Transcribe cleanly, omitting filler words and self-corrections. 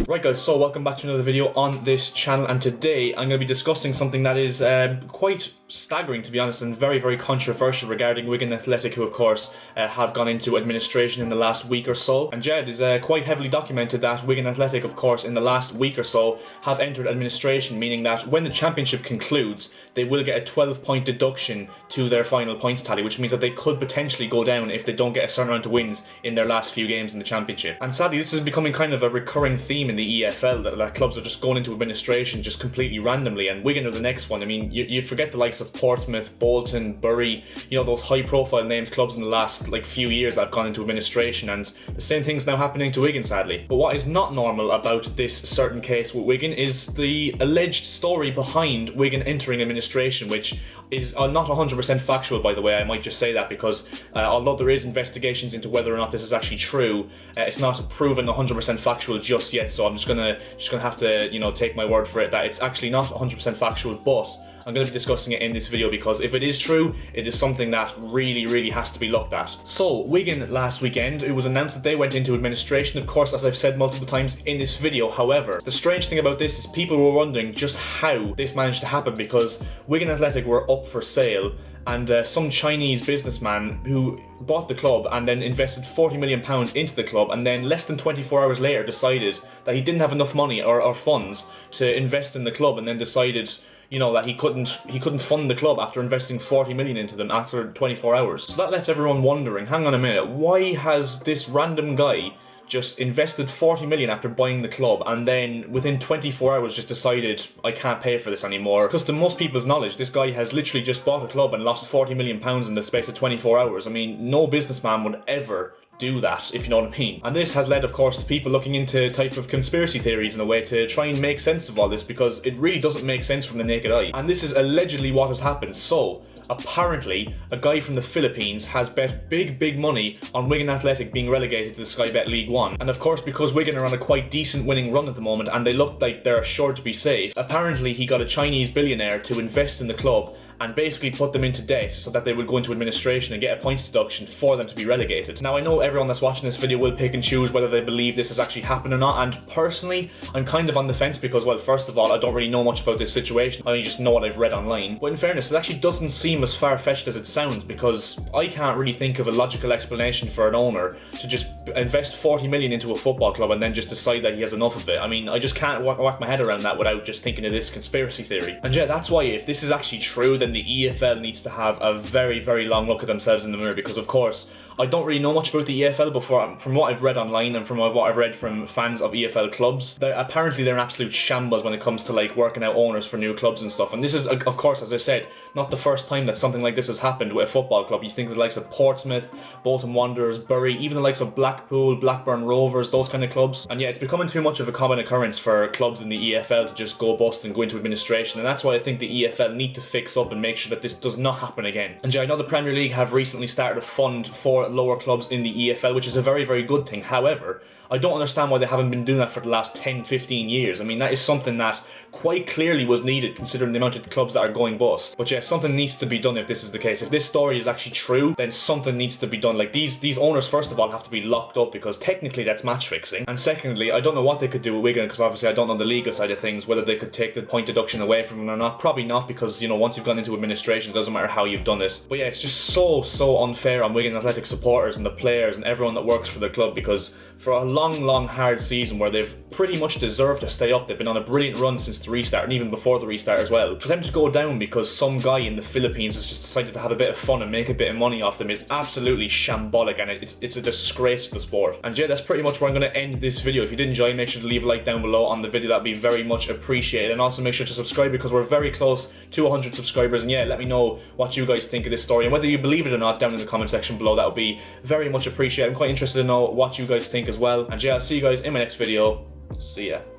Right guys, so welcome back to another video on this channel, and today I'm going to be discussing something that is quite staggering, to be honest, and very controversial regarding Wigan Athletic, who of course have gone into administration in the last week or so. And Jed is quite heavily documented that Wigan Athletic, of course, in the last week or so have entered administration, meaning that when the championship concludes they will get a 12-point deduction to their final points tally, which means that they could potentially go down if they don't get a certain amount of wins in their last few games in the championship. And sadly this is becoming kind of a recurring theme in the EFL, that clubs are just going into administration just completely randomly, and Wigan are the next one. I mean, you forget the likes of Portsmouth, Bolton, Bury, you know, those high profile named clubs in the last few years that have gone into administration, and the same thing's now happening to Wigan, sadly. But what is not normal about this certain case with Wigan is the alleged story behind Wigan entering administration, which is not 100% factual, by the way. I might just say that because although there is investigations into whether or not this is actually true, it's not proven 100% factual just yet, so I'm just gonna have to, you know, take my word for it that it's actually not 100% factual, but I'm going to be discussing it in this video because if it is true, it is something that really has to be looked at. So, Wigan last weekend, it was announced that they went into administration, of course, as I've said multiple times in this video. However, the strange thing about this is people were wondering just how this managed to happen, because Wigan Athletic were up for sale, and some Chinese businessman who bought the club and then invested £40 million into the club, and then less than 24 hours later decided that he didn't have enough money or funds to invest in the club, and then decided, you know, that he couldn't fund the club after investing 40 million into them after 24 hours. So that left everyone wondering, hang on a minute, why has this random guy just invested 40 million after buying the club, and then within 24 hours just decided, I can't pay for this anymore? Because to most people's knowledge, this guy has literally just bought a club and lost 40 million pounds in the space of 24 hours. I mean, no businessman would ever do that, if you know what I mean. And this has led, of course, to people looking into type of conspiracy theories in a way to try and make sense of all this, because it really doesn't make sense from the naked eye. And this is allegedly what has happened. So apparently a guy from the Philippines has bet big money on Wigan Athletic being relegated to the Sky Bet League One. And of course, because Wigan are on a quite decent winning run at the moment and they look like they're assured to be safe, apparently he got a Chinese billionaire to invest in the club and basically put them into debt so that they would go into administration and get a points deduction for them to be relegated. Now, I know everyone that's watching this video will pick and choose whether they believe this has actually happened or not, and personally, I'm kind of on the fence because, well, first of all, I don't really know much about this situation. I only just know what I've read online. But in fairness, it actually doesn't seem as far-fetched as it sounds, because I can't really think of a logical explanation for an owner to just invest 40 million into a football club and then just decide that he has enough of it. I mean, I just can't whack my head around that without just thinking of this conspiracy theory. And yeah, that's why if this is actually true, then the EFL needs to have a very long look at themselves in the mirror, because of course I don't really know much about the EFL, but from what I've read online and from what I've read from fans of EFL clubs, apparently they're an absolute shambles when it comes to working out owners for new clubs and stuff. And this is, of course, as I said, not the first time that something like this has happened with a football club. You think of the likes of Portsmouth, Bolton Wanderers, Bury, even the likes of Blackpool, Blackburn Rovers, those kind of clubs. And yeah, it's becoming too much of a common occurrence for clubs in the EFL to just go bust and go into administration, and that's why I think the EFL need to fix up and make sure that this does not happen again. And yeah, I know the Premier League have recently started a fund for lower clubs in the EFL, which is a very good thing. However, I don't understand why they haven't been doing that for the last 10-15 years. I mean, that is something that quite clearly was needed considering the amount of clubs that are going bust. But yeah, something needs to be done if this is the case. If this story is actually true, then something needs to be done. These owners, first of all, have to be locked up, because technically that's match fixing. And secondly, I don't know what they could do with Wigan, because obviously I don't know the legal side of things, whether they could take the point deduction away from them or not. Probably not, because, you know, once you've gone into administration, it doesn't matter how you've done it. But yeah, it's just so unfair on Wigan Athletic supporters and the players and everyone that works for the club, because for a long hard season where they've pretty much deserved to stay up, they've been on a brilliant run since the restart and even before the restart as well, for them to go down because some guy in the Philippines has just decided to have a bit of fun and make a bit of money off them is absolutely shambolic, and it's a disgrace to the sport. And yeah, that's pretty much where I'm going to end this video. If you did enjoy, make sure to leave a like down below on the video. That'd be very much appreciated, and also make sure to subscribe because we're very close to 100 subscribers. And yeah, let me know what you guys think of this story and whether you believe it or not down in the comment section below. That would be very much appreciated. I'm quite interested to know what you guys think as well. And yeah, I'll see you guys in my next video. See ya.